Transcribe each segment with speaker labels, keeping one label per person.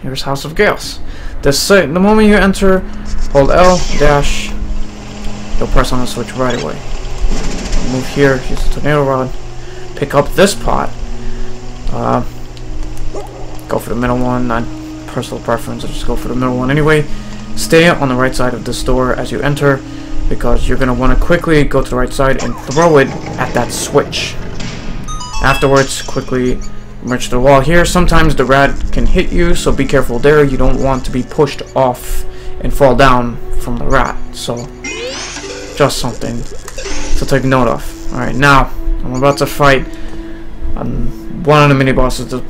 Speaker 1: here's House of Chaos. The moment you enter, hold L, dash, you'll press on the switch right away. Move here, use the tornado rod, pick up this pot, go for the middle one, not personal preference, I'll just go for the middle one anyway. Stay on the right side of this door as you enter, because you're going to want to quickly go to the right side and throw it at that switch. Afterwards, quickly merge to the wall here. Sometimes the rat can hit you, so be careful there. You don't want to be pushed off and fall down from the rat. So, just something to take note of. Alright, now, I'm about to fight one of the mini-bosses of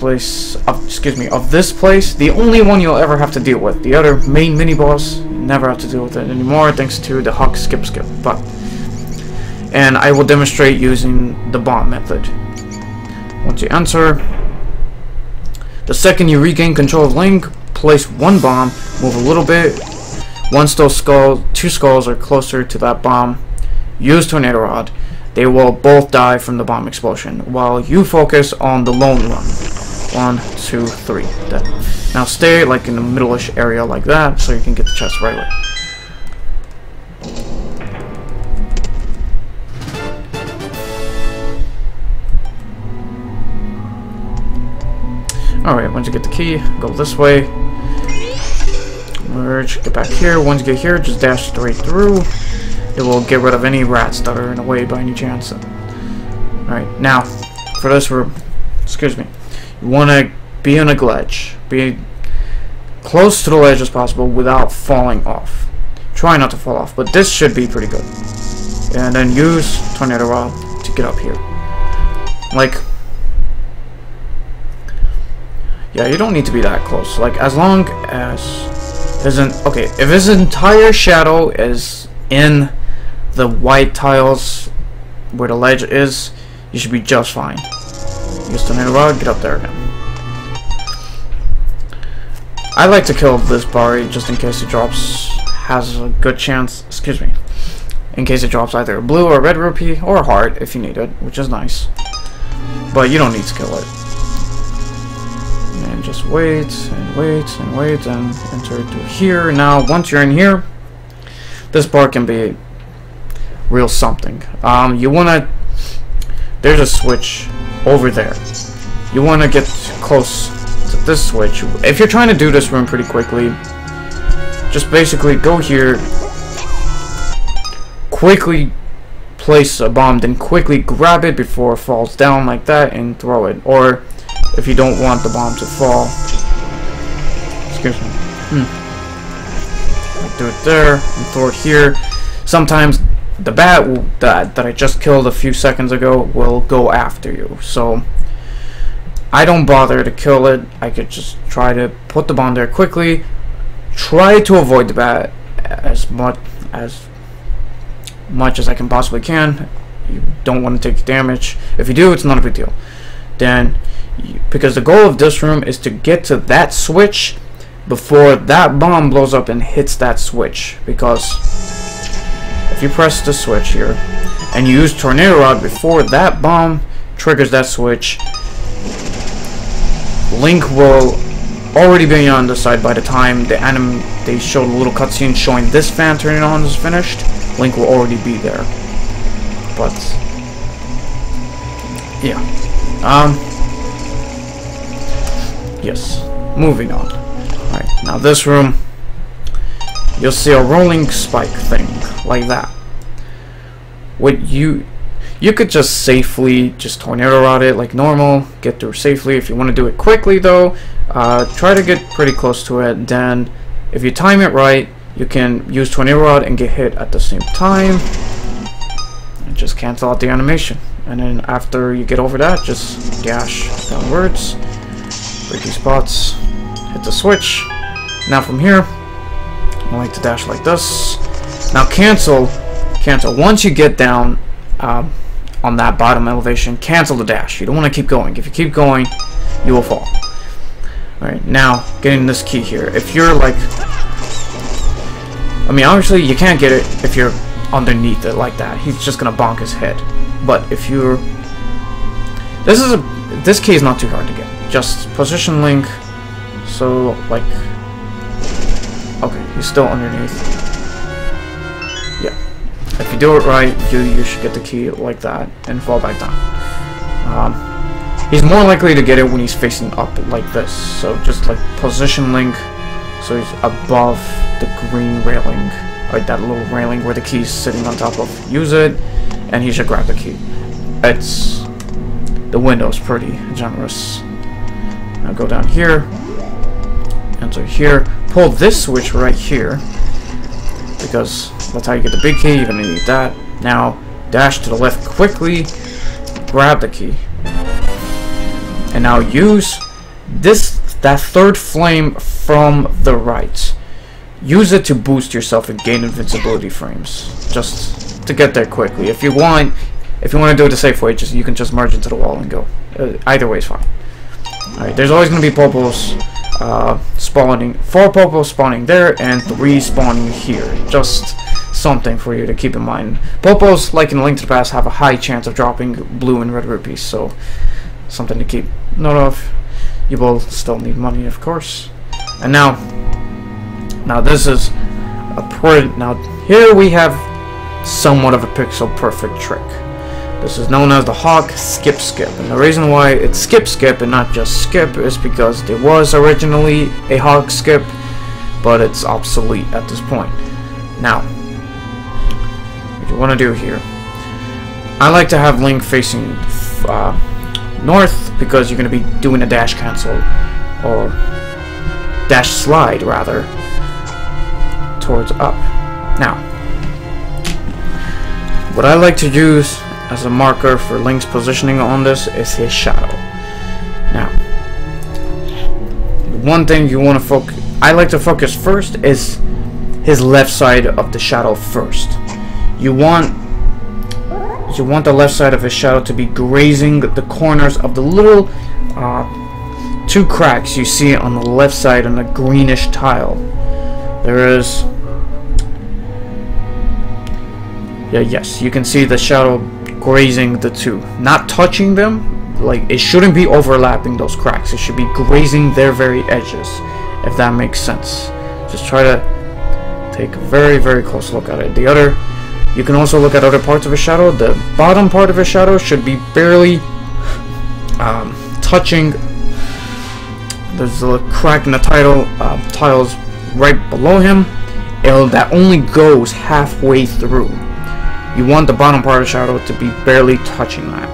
Speaker 1: this place. The only one you'll ever have to deal with. The other main mini-boss, you never have to deal with it anymore, thanks to the Huck skip. And I will demonstrate using the bomb method. Once you enter, the second you regain control of Link, place one bomb, move a little bit. Once those two skulls are closer to that bomb, use Tornado Rod. They will both die from the bomb explosion, while you focus on the lone run. 1, 2, 3. Dead. Now stay like in the middle-ish area like that, so you can get the chest right away. Alright, once you get the key, go this way. Merge, get back here. Once you get here, just dash straight through. It will get rid of any rats that are in the way by any chance. Alright, now, for this room, you want to be on a ledge. Be close to the ledge as possible without falling off. Try not to fall off, but this should be pretty good. And then use Tornado Rod to get up here. Like, yeah, you don't need to be that close. Like, as long as if his entire shadow is in the white tiles where the ledge is, you should be just fine. Use Tornado Rod, get up there again. I like to kill this Bari just in case it has a good chance, in case it drops either a blue or a red rupee, or a heart if you need it, which is nice. But you don't need to kill it. And just wait, and wait, and wait, and enter to here. Now, once you're in here, this bar can be real something. There's a switch over there. You want to get close to this switch. If you're trying to do this room pretty quickly, just basically go here, quickly place a bomb, then quickly grab it before it falls down like that and throw it. Or if you don't want the bomb to fall, do it there and throw it here. Sometimes the bat that I just killed a few seconds ago will go after you, so I don't bother to kill it. I could just try to put the bomb there quickly, try to avoid the bat as much as I can possibly can. You don't want to take damage. If you do, it's not a big deal. Then, because the goal of this room is to get to that switch before that bomb blows up and hits that switch, because if you press the switch here and you use Tornado Rod before that bomb triggers that switch, Link will already be on the side by the time they show the little cutscene showing this fan turning on is finished. Link will already be there. But yeah, yes, moving on. Alright, now this room, you'll see a rolling spike thing like that. What you could just safely Tornado Rod it like normal, get through safely. If you want to do it quickly though, try to get pretty close to it. Then if you time it right, you can use Tornado Rod and get hit at the same time and just cancel out the animation. And then after you get over that, just dash downwards, break these spots, hit the switch. Now from here, I like to dash like this. Now cancel. Once you get down on that bottom elevation, cancel the dash. You don't want to keep going. If you keep going, you will fall. Alright, now getting this key here. If you're like, obviously you can't get it if you're underneath it like that. He's just gonna bonk his head. But if you're, this key is not too hard to get. Just position Link So, like... Okay, he's still underneath. Yeah. If you do it right, you should get the key like that and fall back down. He's more likely to get it when he's facing up like this. So just like position Link so he's above the green railing, or that little railing where the key's sitting on top of. Use it, and he should grab the key. The window's pretty generous. Now go down here, enter here, pull this switch right here, because that's how you get the big key. You're gonna need that. Now dash to the left quickly, grab the key, and now use that third flame from the right. Use it to boost yourself and gain invincibility frames, just to get there quickly. If you want to do it the safe way, you can just merge into the wall and go. Either way is fine. Alright, there's always going to be popos spawning. 4 popos spawning there and 3 spawning here. Just something for you to keep in mind. Popos, like in Link to the Past, have a high chance of dropping blue and red rupees, so something to keep note of. You will still need money, of course. And now this is a print. Now here we have somewhat of a pixel perfect trick. This is known as the Hawk skip, and the reason why it's skip and not just skip is because there was originally a Hawk skip, but it's obsolete at this point. Now, what you want to do here, I like to have Link facing north, because you're going to be doing a dash cancel, or dash slide rather, towards up. Now, what I like to use as a marker for Link's positioning on this is his shadow. Now, one thing you want to I like to focus first is his left side of the shadow first. You want the left side of his shadow to be grazing the corners of the little 2 cracks you see on the left side on a greenish tile. There is... yes, you can see the shadow grazing the 2. Not touching them, like it shouldn't be overlapping those cracks. It should be grazing their very edges, if that makes sense. Just try to take a very, very close look at it. You can also look at other parts of a shadow. The bottom part of a shadow should be barely touching. There's a crack in the tiles right below him. That only goes halfway through. You want the bottom part of the shadow to be barely touching that.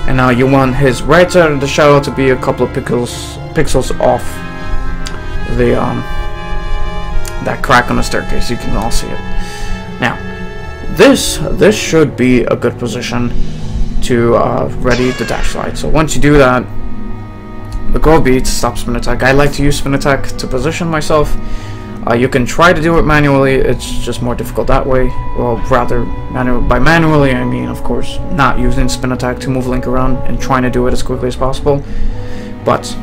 Speaker 1: And now you want his right side of the shadow to be a couple of pixels off the that crack on the staircase. You can all see it. Now, this should be a good position to ready the dash slide. So once you do that, the goal would be to stop spin attack. I like to use spin attack to position myself. You can try to do it manually. It's just more difficult that way. Well, rather, by manually I mean, of course, not using spin attack to move Link around and trying to do it as quickly as possible. But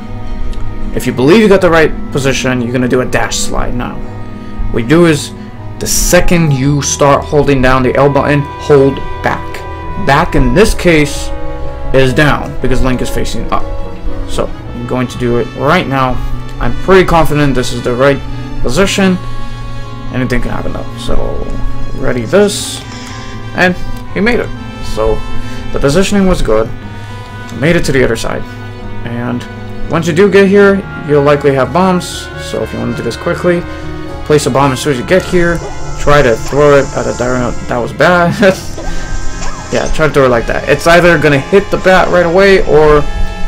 Speaker 1: if you believe you got the right position, you're gonna do a dash slide. Now, what you do is, the second you start holding down the L button, hold back. Back in this case is down because Link is facing up. So I'm going to do it right now. I'm pretty confident this is the right position. Anything can happen though. So ready this, and he made it. So the positioning was good. I made it to the other side, and once you do get here, you'll likely have bombs. So if you want to do this quickly, place a bomb as soon as you get here. Try to throw it at a direct. That was bad. Yeah, try to throw it like that. It's either gonna hit the bat right away, or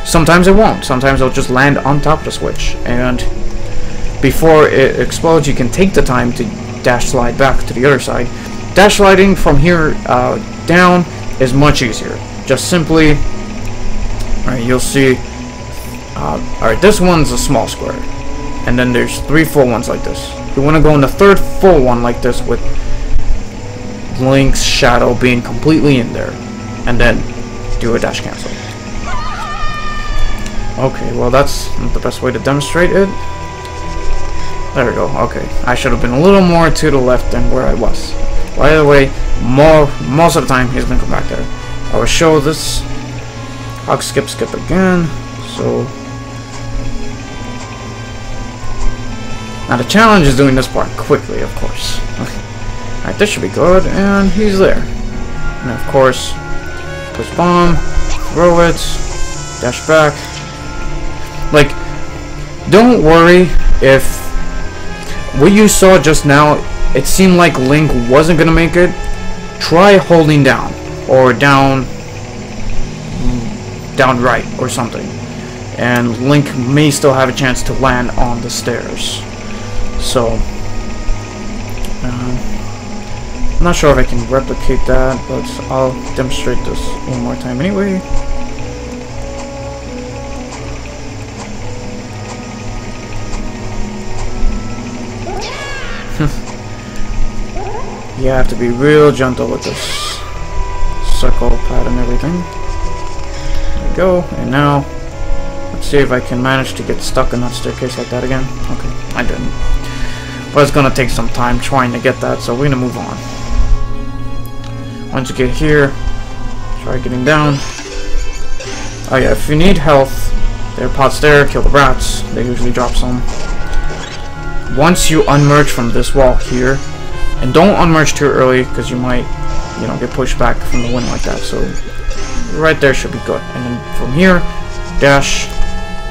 Speaker 1: sometimes it won't. Sometimes it'll just land on top of the switch, and before it explodes, you can take the time to dash slide back to the other side. Dash sliding from here down is much easier. Just simply, alright, you'll see. Alright, this one's a small square, and then there's 3 full ones like this. You want to go in the 3rd full one like this with Link's shadow being completely in there, and then do a dash cancel. Okay, well that's not the best way to demonstrate it. There we go. Okay, I should have been a little more to the left than where I was. By the way, most of the time he's gonna come back there. I will show this. I'll skip again. So Now the challenge is doing this part quickly, of course. Alright, this should be good, and he's there. And of course, push bomb, throw it, dash back. Like, don't worry if what you saw just now, it seemed like Link wasn't gonna make it. Try holding down, or down right, or something. And Link may still have a chance to land on the stairs. So, I'm not sure if I can replicate that, but I'll demonstrate this one more time anyway. You have to be real gentle with this circle pad and everything. There we go, and now let's see if I can manage to get stuck in that staircase like that again. Okay, I didn't. But it's gonna take some time trying to get that, so we're gonna move on. Once you get here, try getting down. Oh yeah, if you need health, there are pots there, kill the rats, they usually drop some. Once you unmerge from this wall here, and don't unmerge too early, because you might, you know, get pushed back from the wind like that, so right there should be good. And then from here, dash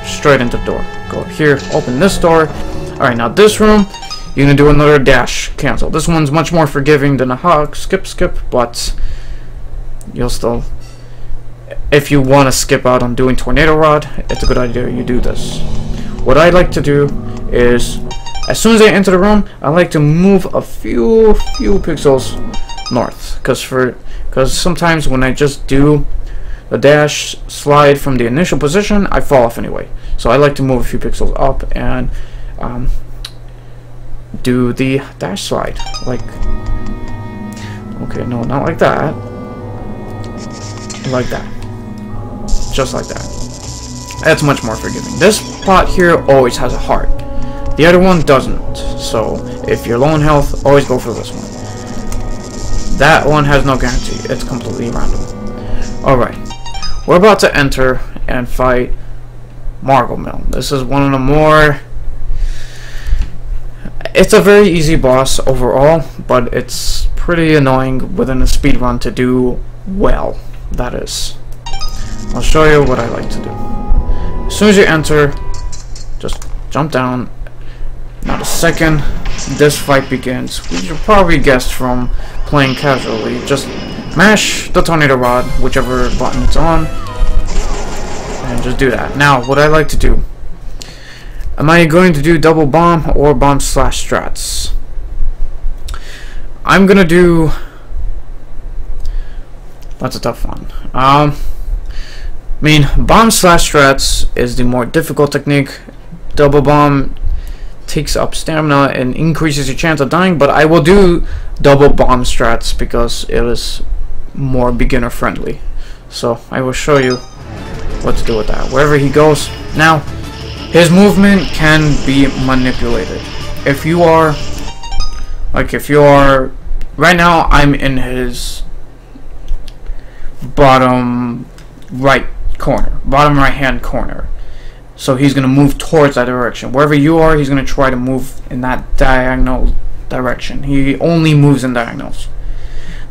Speaker 1: straight into the door. Go here, open this door. Alright, now this room, you're gonna do another dash cancel. This one's much more forgiving than a hug skip, but you'll still, if you want to skip out on doing tornado rod, it's a good idea you do this. What I like to do is, as soon as I enter the room, I like to move a few pixels north, because sometimes when I just do the dash slide from the initial position, I fall off anyway. So I like to move a few pixels up and do the dash slide, like, okay, no, not like that, like that, just like that. That's much more forgiving. This pot here always has a heart, the other one doesn't, so if you're low on health, always go for this one. That one has no guarantee, it's completely random. Alright, we're about to enter and fight Marble Mill. This is one of the more, it's a very easy boss overall, but it's pretty annoying within a speedrun to do well, that is. I'll show you what I like to do. As soon as you enter, just jump down. Now the second this fight begins, which you probably guessed from playing casually, just mash the tornado rod, whichever button it's on, and just do that. Now, what I like to do, am I going to do double bomb or bomb slash strats? I'm gonna do, that's a tough one. I mean, bomb slash strats is the more difficult technique. Double bomb takes up stamina and increases your chance of dying, but I will do double bomb strats because it is more beginner friendly. So I will show you what to do with that. Wherever he goes, now his movement can be manipulated. If you are, like, right now I'm in his bottom right hand corner. So he's going to move towards that direction. Wherever you are, he's going to try to move in that diagonal direction. He only moves in diagonals.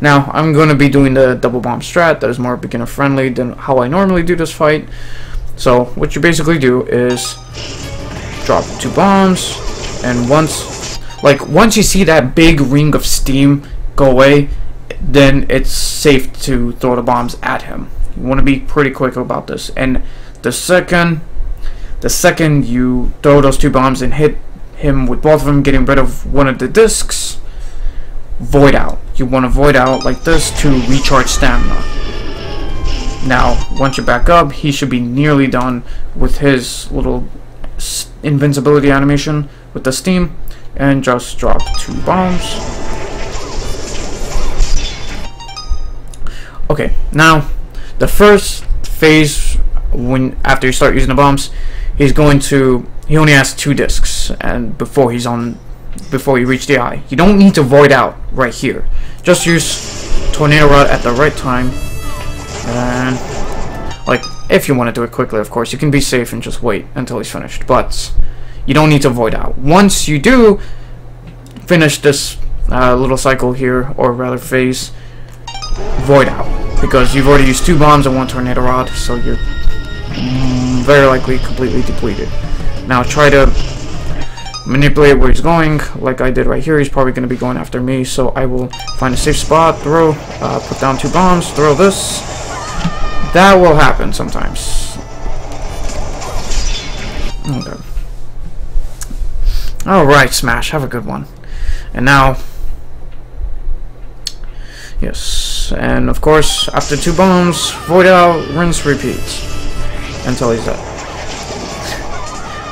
Speaker 1: Now, I'm going to be doing the double bomb strat that is more beginner friendly than how I normally do this fight. So what you basically do is drop 2 bombs, and once you see that big ring of steam go away, then it's safe to throw the bombs at him. You want to be pretty quick about this. And the second you throw those 2 bombs and hit him with both of them, getting rid of one of the discs, void out. You want to void out like this to recharge stamina. Now, once you're back up, he should be nearly done with his little invincibility animation with the steam, and just drop 2 bombs. Okay, now the first phase, after you start using the bombs, he only has 2 discs, and before you reach the eye, you don't need to void out right here. Just use tornado rod at the right time, and like, if you want to do it quickly, of course, you can be safe and just wait until he's finished. But you don't need to void out. Once you do finish this little cycle here, or rather phase, void out, because you've already used 2 bombs and 1 tornado rod, so you're very likely completely depleted. Now try to manipulate where he's going, like I did right here. He's probably going to be going after me, so I will find a safe spot, throw, put down 2 bombs, throw this. That will happen sometimes. Okay. Alright, Smash, have a good one. And now, yes, and of course, after 2 bombs, void out, rinse, repeat, until he's dead.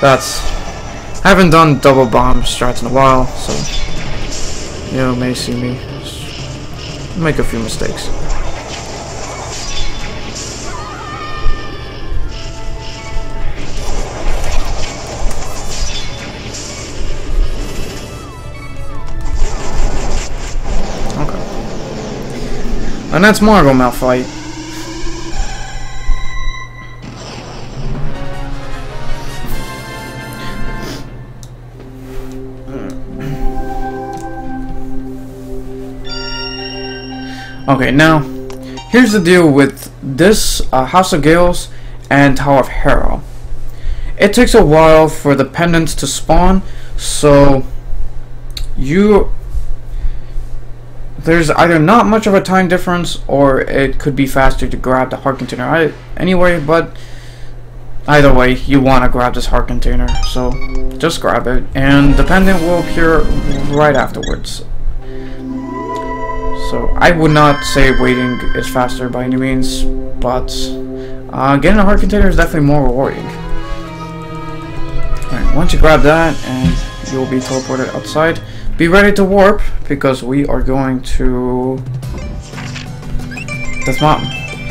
Speaker 1: I haven't done double bomb strats in a while, so you may see me make a few mistakes. And that's Margot Malfight. Okay, now here's the deal with this House of Gales and Tower of Hero. It takes a while for the pendants to spawn, so there's either not much of a time difference, or it could be faster to grab the heart container anyway, but either way, you want to grab this heart container, so just grab it, and the pendant will appear right afterwards. So I would not say waiting is faster by any means, but getting a heart container is definitely more rewarding. Alright, once you grab that, and you'll be teleported outside. Be ready to warp, because we are going to this mountain.